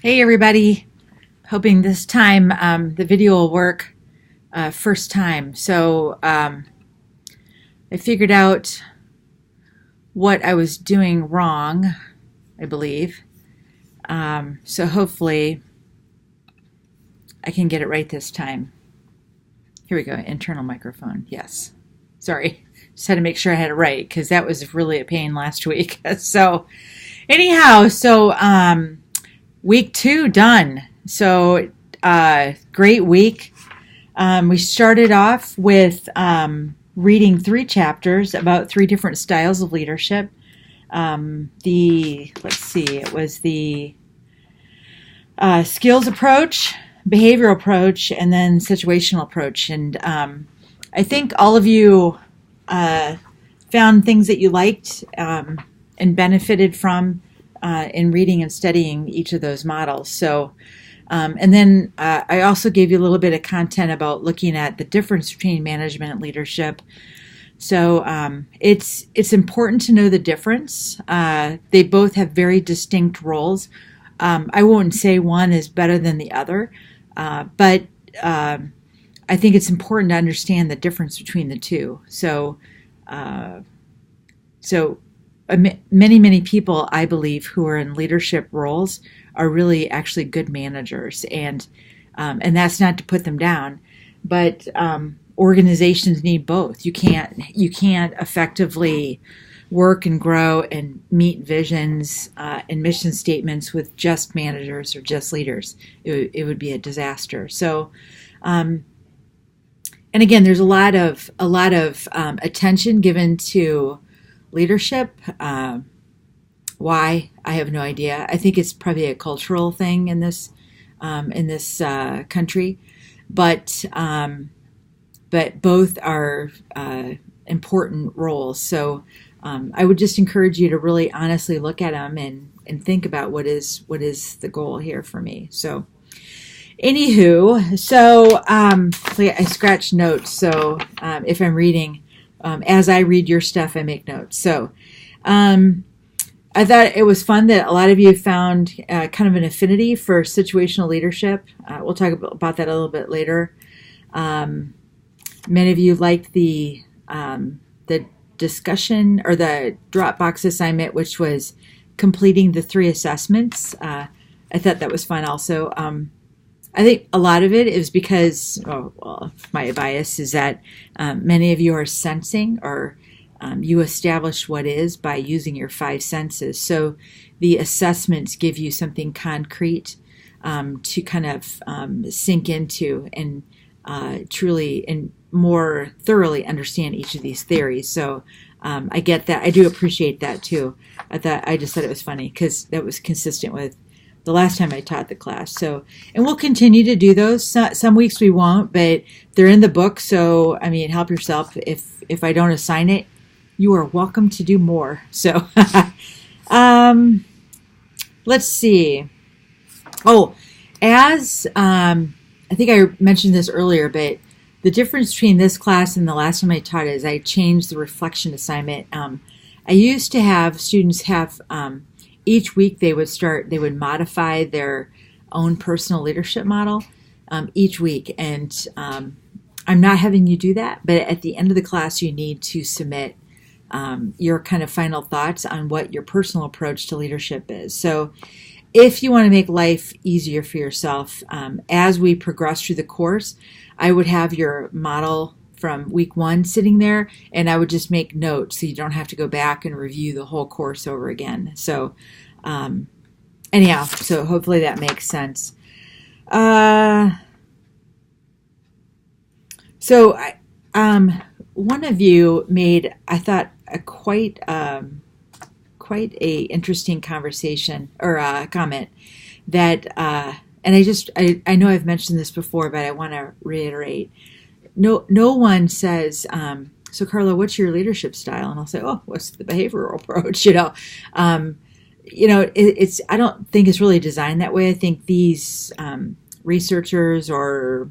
Hey everybody, hoping this time the video will work first time. I figured out what I was doing wrong, I believe. So hopefully I can get it right this time. Here we go, internal microphone, yes. Sorry, just had to make sure I had it right because that was really a pain last week. So week 2 done. Great week. We started off with reading 3 chapters about 3 different styles of leadership. It was the skills approach, behavioral approach, and then situational approach. And I think all of you found things that you liked and benefited from in reading and studying each of those models. And then I also gave you a little bit of content about looking at the difference between management and leadership. It's important to know the difference. They both have very distinct roles. I won't say one is better than the other, but I think it's important to understand the difference between the two. Many people, I believe, who are in leadership roles are really actually good managers, and that's not to put them down, but organizations need both. You can't effectively work and grow and meet visions and mission statements with just managers or just leaders. It would be a disaster. And again, there's a lot of attention given to leadership. Why? I have no idea. I think it's probably a cultural thing in this country, but both are important roles. So I would just encourage you to really honestly look at them and think about what is the goal here for me. So anywho, I scratch notes. So if I'm reading, as I read your stuff, I make notes. So I thought it was fun that a lot of you found kind of an affinity for situational leadership. We'll talk about that a little bit later. Many of you liked the discussion or the Dropbox assignment, which was completing the 3 assessments. I thought that was fun also. I think a lot of it is because, my bias is that many of you are sensing, or you establish what is by using your 5 senses. So the assessments give you something concrete to kind of sink into and truly and more thoroughly understand each of these theories. So I get that. I do appreciate that too. I just thought it was funny because that was consistent with the last time I taught the class. And we'll continue to do those. Some weeks we won't, but they're in the book. So, I mean, help yourself. If I don't assign it, you are welcome to do more. So, let's see. I think I mentioned this earlier, but the difference between this class and the last time I taught is I changed the reflection assignment. I used to have students have each week they would modify their own personal leadership model each week, and I'm not having you do that, but at the end of the class you need to submit your kind of final thoughts on what your personal approach to leadership is. So if you want to make life easier for yourself, as we progress through the course, I would have your model from week 1 sitting there, and I would just make notes so you don't have to go back and review the whole course over again. So anyhow, so hopefully that makes sense. One of you made, I thought, a quite a interesting conversation or comment that, and I know I've mentioned this before, but I want to reiterate. No one says, so Carla, what's your leadership style? And I'll say, what's the behavioral approach? I don't think it's really designed that way. I think these researchers or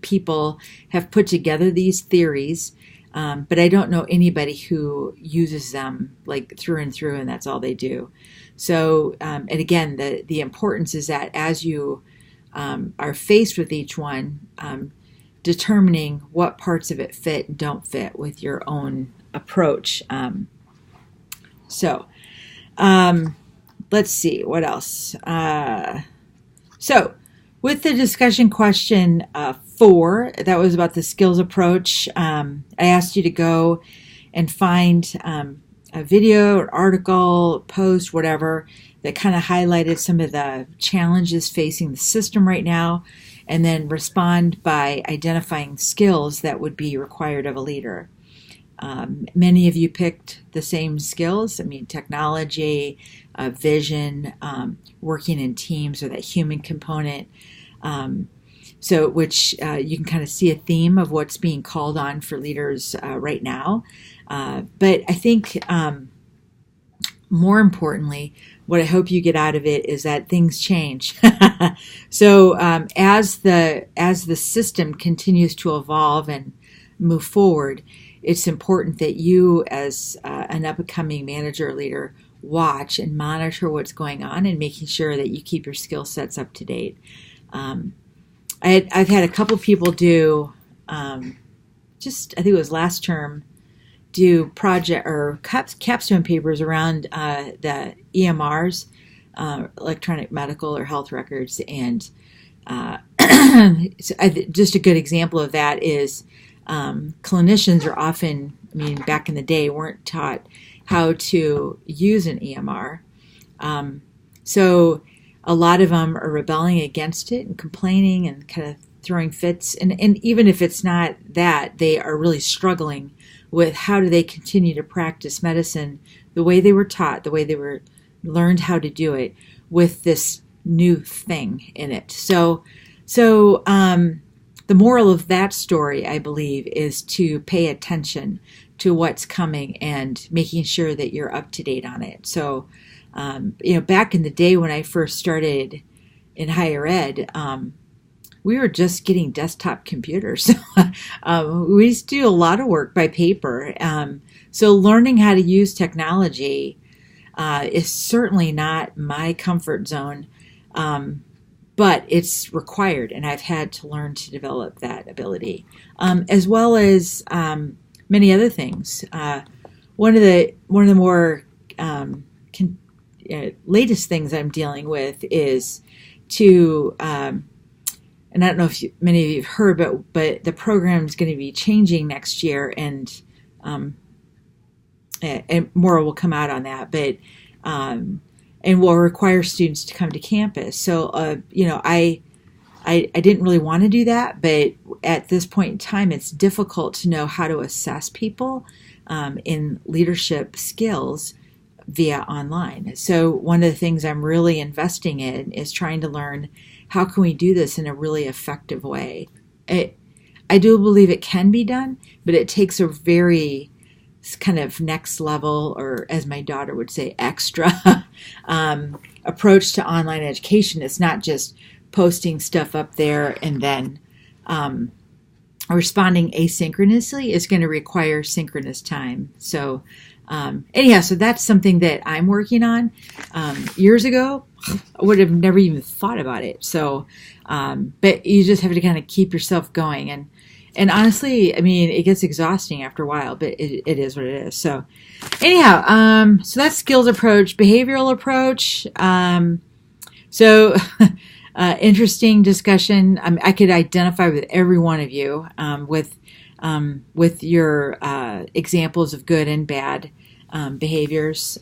people have put together these theories, but I don't know anybody who uses them like through and through, and that's all they do. So, and again, the importance is that as you are faced with each one, determining what parts of it fit and don't fit with your own approach. So, let's see, what else? So, with the discussion question 4, that was about the skills approach. I asked you to go and find a video or article, post, whatever, that kind of highlighted some of the challenges facing the system right now, and then respond by identifying skills that would be required of a leader. Many of you picked the same skills. I mean, technology, vision, working in teams, or that human component. So, which you can kind of see a theme of what's being called on for leaders right now. But I think more importantly, what I hope you get out of it is that things change. So as the system continues to evolve and move forward, it's important that you, as an up-and-coming manager or leader, watch and monitor what's going on and making sure that you keep your skill sets up to date. I've had a couple people do, I think it was last term, do project or capstone papers around the EMRs, electronic medical or health records, and just a good example of that is clinicians are often, I mean, back in the day, weren't taught how to use an EMR. So a lot of them are rebelling against it and complaining and kind of throwing fits. And even if it's not that, they are really struggling with how do they continue to practice medicine the way they were taught, the way they were learned how to do it with this new thing in it. So the moral of that story, I believe, is to pay attention to what's coming and making sure that you're up to date on it. So, back in the day when I first started in higher ed, we were just getting desktop computers. We used to do a lot of work by paper. So learning how to use technology is certainly not my comfort zone, but it's required, and I've had to learn to develop that ability, as well as many other things. One of the more latest things I'm dealing with is to and I don't know if many of you have heard, but the program is going to be changing next year, and more will come out on that. But and will require students to come to campus. So I didn't really want to do that, but at this point in time, it's difficult to know how to assess people in leadership skills via online. So one of the things I'm really investing in is trying to learn, how can we do this in a really effective way? I do believe it can be done, but it takes a very kind of next level, or as my daughter would say, extra approach to online education. It's not just posting stuff up there and then responding asynchronously. It's going to require synchronous time. So anyhow, so that's something that I'm working on. Years ago, I would have never even thought about it. So, but you just have to kind of keep yourself going. And honestly, I mean, it gets exhausting after a while, but it is what it is. So anyhow, so that's skills approach, behavioral approach. Interesting discussion. I could identify with every one of you with your examples of good and bad behaviors.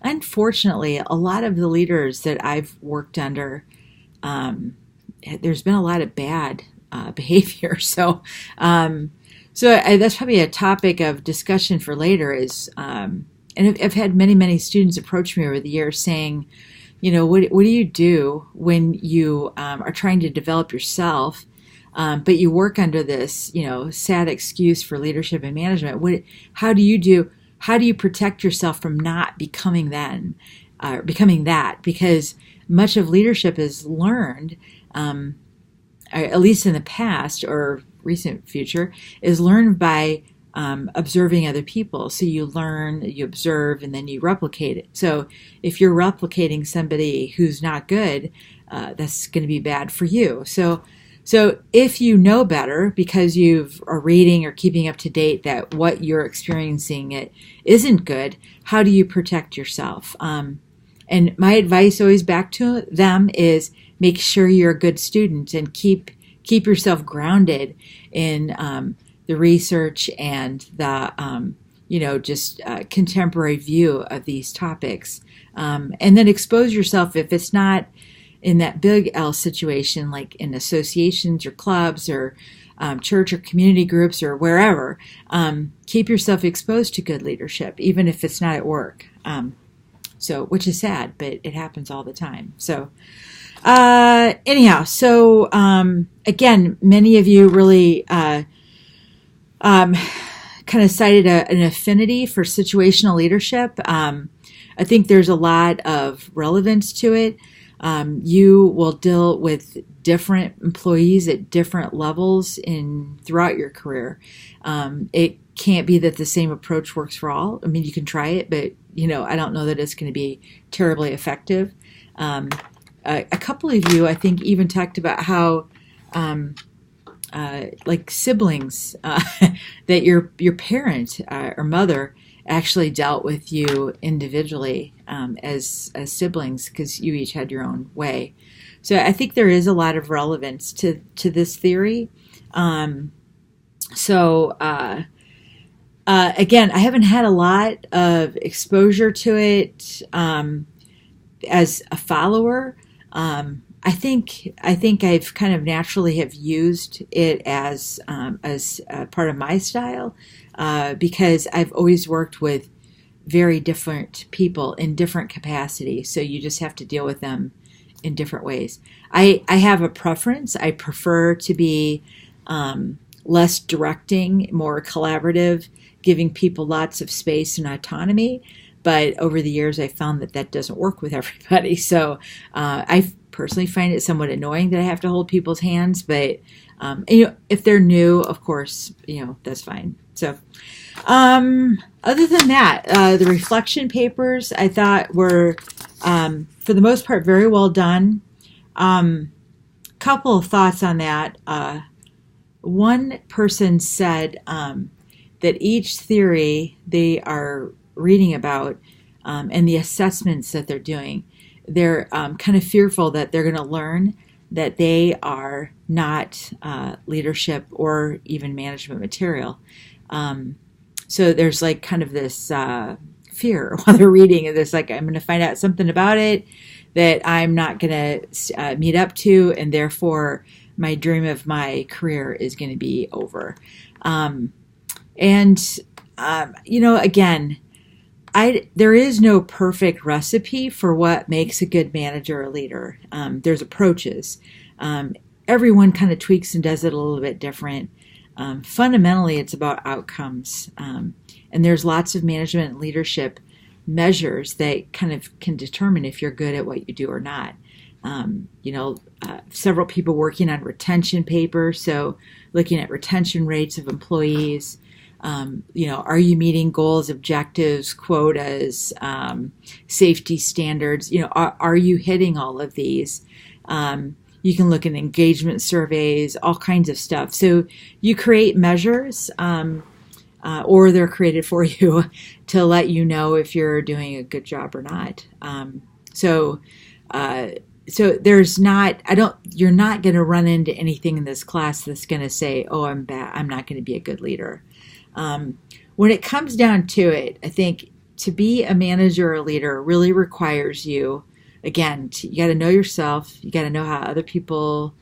Unfortunately, a lot of the leaders that I've worked under, there's been a lot of bad behavior. So that's probably a topic of discussion for later. And I've had many students approach me over the years saying, what do you do when you are trying to develop yourself, but you work under this, sad excuse for leadership and management? How do you protect yourself from not becoming that? Because much of leadership is learned, at least in the past or recent future, is learned by observing other people. So you learn, you observe, and then you replicate it. So if you're replicating somebody who's not good, that's going to be bad for you. So if you know better because you are reading or keeping up to date that what you're experiencing it isn't good, how do you protect yourself? And my advice always back to them is make sure you're a good student and keep yourself grounded in the research and the contemporary view of these topics, and then expose yourself if it's not in that big L situation, like in associations or clubs or church or community groups or wherever. Keep yourself exposed to good leadership, even if it's not at work. Which is sad, but it happens all the time. So anyhow, again, many of you really kind of cited an affinity for situational leadership. I think there's a lot of relevance to it. You will deal with different employees at different levels throughout your career. It can't be that the same approach works for all. I mean, you can try it, but I don't know that it's going to be terribly effective. A couple of you, I think, even talked about how, like siblings, that your parent or mother actually dealt with you individually as siblings because you each had your own way. So I think there is a lot of relevance to this theory. Again, I haven't had a lot of exposure to it as a follower. I think I've kind of naturally have used it as part of my style because I've always worked with very different people in different capacities. So you just have to deal with them in different ways. I have a preference. I prefer to be less directing, more collaborative, giving people lots of space and autonomy. But over the years, I found that doesn't work with everybody. So I personally find it somewhat annoying that I have to hold people's hands. But if they're new, of course, that's fine. So other than that, the reflection papers I thought were, for the most part, very well done. Couple of thoughts on that. One person said that each theory they are reading about and the assessments that they're doing, they're kind of fearful that they're going to learn that they are not leadership or even management material. So there's like kind of this fear while they're reading. There's like, I'm going to find out something about it that I'm not going to meet up to, and therefore my dream of my career is going to be over. Again, there is no perfect recipe for what makes a good manager or leader. There's approaches. Everyone kind of tweaks and does it a little bit different. Fundamentally, it's about outcomes. And there's lots of management and leadership measures that kind of can determine if you're good at what you do or not. Several people working on retention papers, so looking at retention rates of employees. Are you meeting goals, objectives, quotas, safety standards? Are you hitting all of these? You can look at engagement surveys, all kinds of stuff. So you create measures, or they're created for you to let you know if you're doing a good job or not. So there's not, you're not going to run into anything in this class that's going to say, oh, I'm bad, I'm not going to be a good leader. When it comes down to it, I think to be a manager or a leader really requires you, again, you got to know yourself. You got to know how other people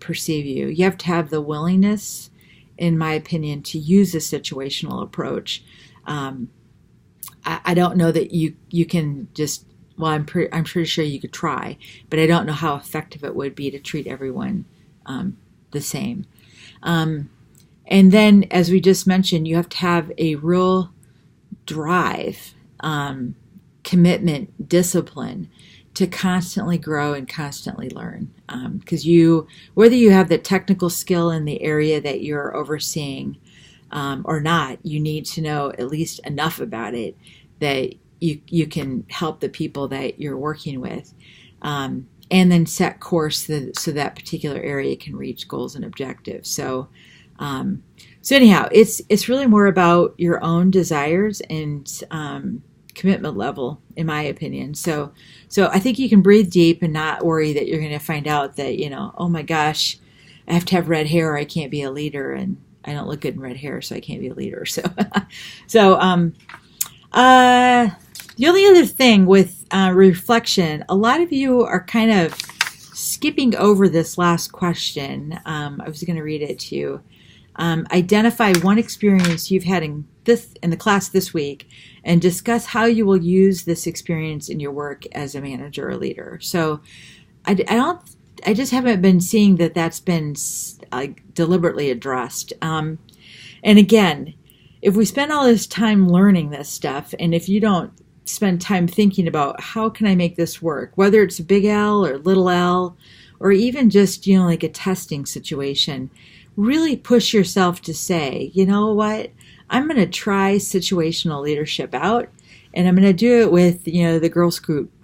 perceive you. You have to have the willingness, in my opinion, to use a situational approach. I don't know that you can just, well, I'm pretty sure you could try, but I don't know how effective it would be to treat everyone the same. And then, as we just mentioned, you have to have a real drive, commitment, discipline to constantly grow and constantly learn. Because whether you have the technical skill in the area that you're overseeing, or not, you need to know at least enough about it that you can help the people that you're working with, and then set course so that particular area can reach goals and objectives. So anyhow, it's really more about your own desires and commitment level, in my opinion. So I think you can breathe deep and not worry that you're going to find out that, oh my gosh, I have to have red hair or I can't be a leader, and I don't look good in red hair, so I can't be a leader. The only other thing with reflection, a lot of you are kind of skipping over this last question. I was going to read it to you. Identify one experience you've had in the class this week and discuss how you will use this experience in your work as a manager or leader. So I just haven't been seeing that that's been deliberately addressed. And again, if we spend all this time learning this stuff, and if you don't spend time thinking about how can I make this work, whether it's a big L or little l, or even just, like a testing situation, really push yourself to say, you know what, I'm going to try situational leadership out, and I'm going to do it with, the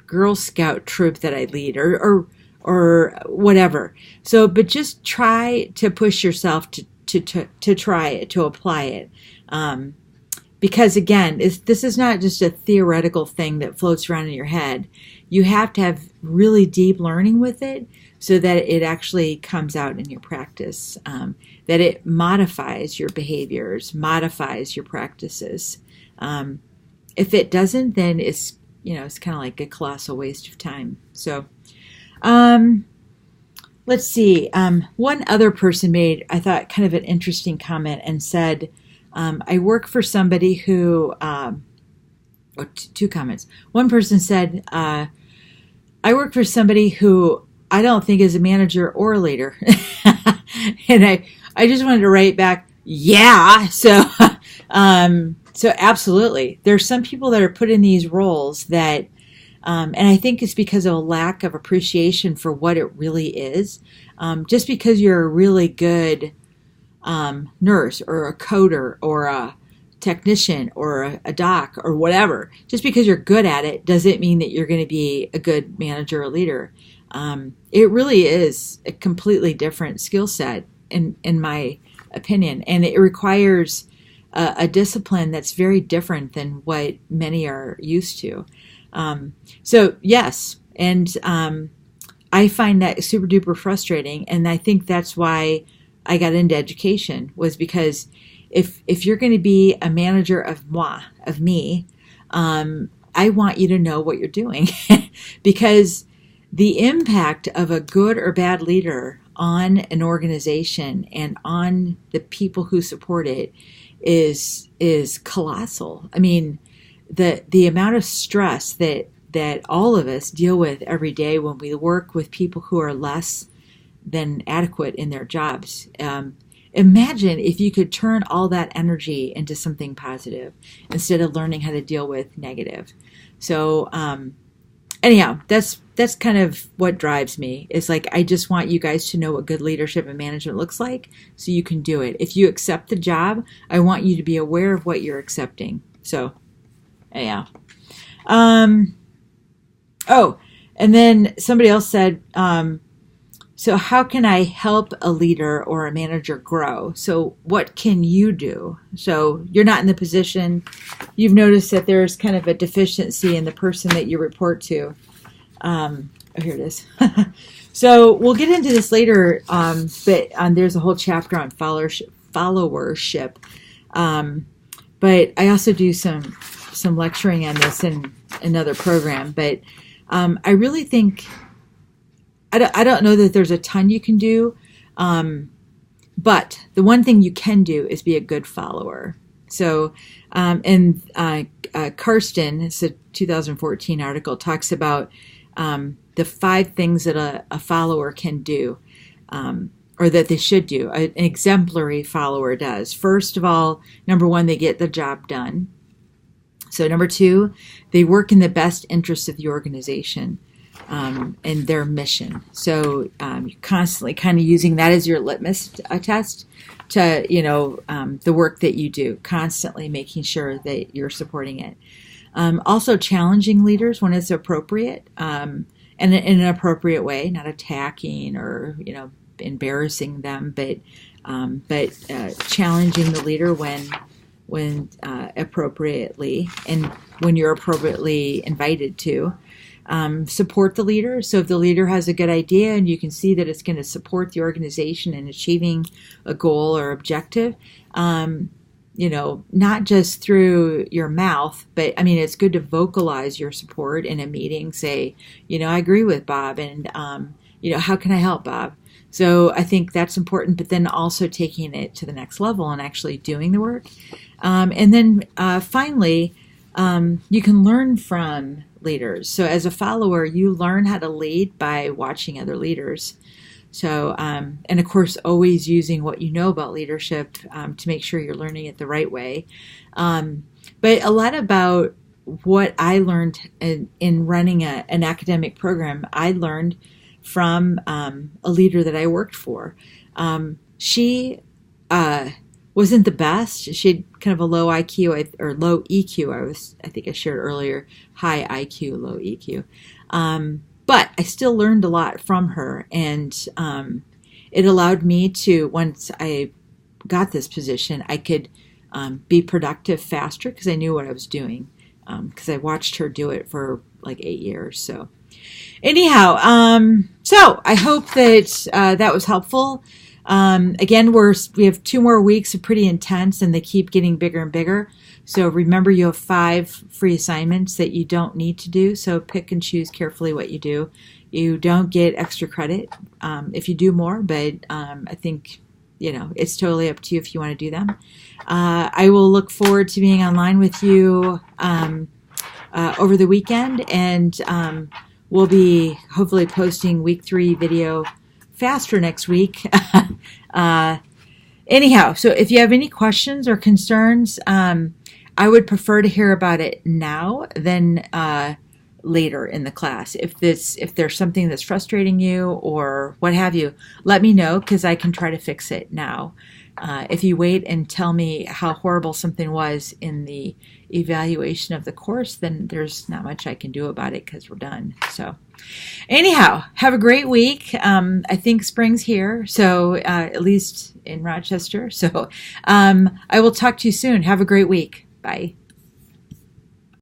Girl Scout troop that I lead, or whatever. So, but just try to push yourself to try it, to apply it. Because again, this is not just a theoretical thing that floats around in your head. You have to have really deep learning with it so that it actually comes out in your practice, that it modifies your behaviors, modifies your practices. If it doesn't, then it's kind of like a colossal waste of time. So let's see. One other person made, I thought, kind of an interesting comment and said, I work for somebody who, two comments. One person said, I work for somebody who I don't think is a manager or a leader. And I just wanted to write back, yeah. So absolutely. There's some people that are put in these roles that, and I think it's because of a lack of appreciation for what it really is. Just because you're a really good nurse or a coder or a technician or a doc or whatever, just because you're good at it doesn't mean that you're going to be a good manager or leader. It really is a completely different skill set in my opinion, and it requires a discipline that's very different than what many are used to. So yes, and I find that super duper frustrating, and I think that's why I got into education, was because if you're going to be a manager of me, I want you to know what you're doing because the impact of a good or bad leader on an organization and on the people who support it is colossal. I mean, the amount of stress that all of us deal with every day when we work with people who are less than adequate in their jobs. Imagine if you could turn all that energy into something positive instead of learning how to deal with negative. So anyhow, that's kind of what drives me. It's like, I just want you guys to know what good leadership and management looks like so you can do it. If you accept the job, I want you to be aware of what you're accepting. So anyhow. Oh, and then somebody else said, so how can I help a leader or a manager grow? So what can you do? So you're not in the position. You've noticed that there's kind of a deficiency in the person that you report to. Oh, here it is. So we'll get into this later, but there's a whole chapter on followership. But I also do some lecturing on this in another program. But I really think, I don't know that there's a ton you can do, but the one thing you can do is be a good follower. So, and Karsten, it's a 2014 article, talks about the 5 things that a follower can do, or that they should do. An exemplary follower does. First of all, number 1, they get the job done. So number 2, they work in the best interest of the organization. and their mission. So you're constantly kind of using that as your litmus test to, the work that you do, constantly making sure that you're supporting it. Also challenging leaders when it's appropriate, and in an appropriate way, not attacking or, embarrassing them, but challenging the leader when appropriately and when you're appropriately invited to. Support the leader. So if the leader has a good idea and you can see that it's going to support the organization in achieving a goal or objective, not just through your mouth, but it's good to vocalize your support in a meeting. Say, I agree with Bob, and how can I help, Bob? So I think that's important, but then also taking it to the next level and actually doing the work. And then finally, you can learn from leaders. So as a follower, you learn how to lead by watching other leaders. So, and of course, always using what you know about leadership to make sure you're learning it the right way. But a lot about what I learned in running an academic program, I learned from a leader that I worked for. She wasn't the best. She had kind of a low IQ or low EQ. I think I shared earlier, high IQ, low EQ. But I still learned a lot from her, and it allowed me to, once I got this position, I could be productive faster because I knew what I was doing, because I watched her do it for like 8 years. So anyhow, so I hope that that was helpful. Again, we have 2 more weeks of pretty intense, and they keep getting bigger and bigger. So remember, you have 5 free assignments that you don't need to do. So pick and choose carefully what you do. You don't get extra credit if you do more, but I think it's totally up to you if you want to do them. I will look forward to being online with you over the weekend, and we'll be hopefully posting week 3 video faster next week. Anyhow, so if you have any questions or concerns, I would prefer to hear about it now than later in the class. If there's something that's frustrating you or what have you, let me know, because I can try to fix it now. If you wait and tell me how horrible something was in the evaluation of the course, then there's not much I can do about it because we're done. So anyhow, have a great week. I think spring's here, so at least in Rochester. So I will talk to you soon. Have a great week. Bye.